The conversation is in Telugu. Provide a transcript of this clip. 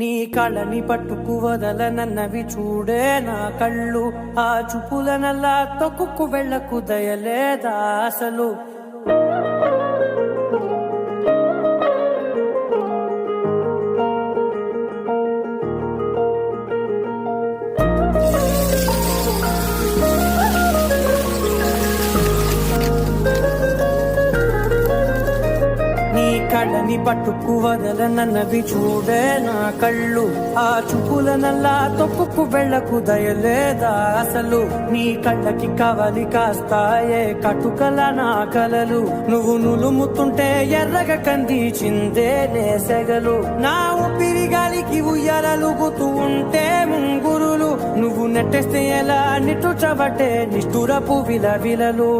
నీ కళ్ళని పట్టుకు వదలనన్నవి చూడే నా కళ్ళు, ఆ చూపులనల్లా తొక్కుకు వెళ్ళకు దయలేదా అసలు. కళ్ళని పట్టుకు వదలనన్నవి చూడే నా కళ్ళు, ఆ చూపులనల్లా తొక్కుకు వెళ్ళకు దయలేదా అసలు. నీ కళ్ళకి కవలి కాస్తాయే కటుకల నా కలలు, నువ్వు నులుముతుంటే ఎర్రగ కందిచిందే నేసెగలు. నా ఊపిరి గాలికి ఉయ్యాలలుగుతూ ఉంటే ముంగురులు, నువ్వు నెట్టేస్తే ఎలా నిట్టుచబట్టే నిష్ఠురపు విలవిలలు.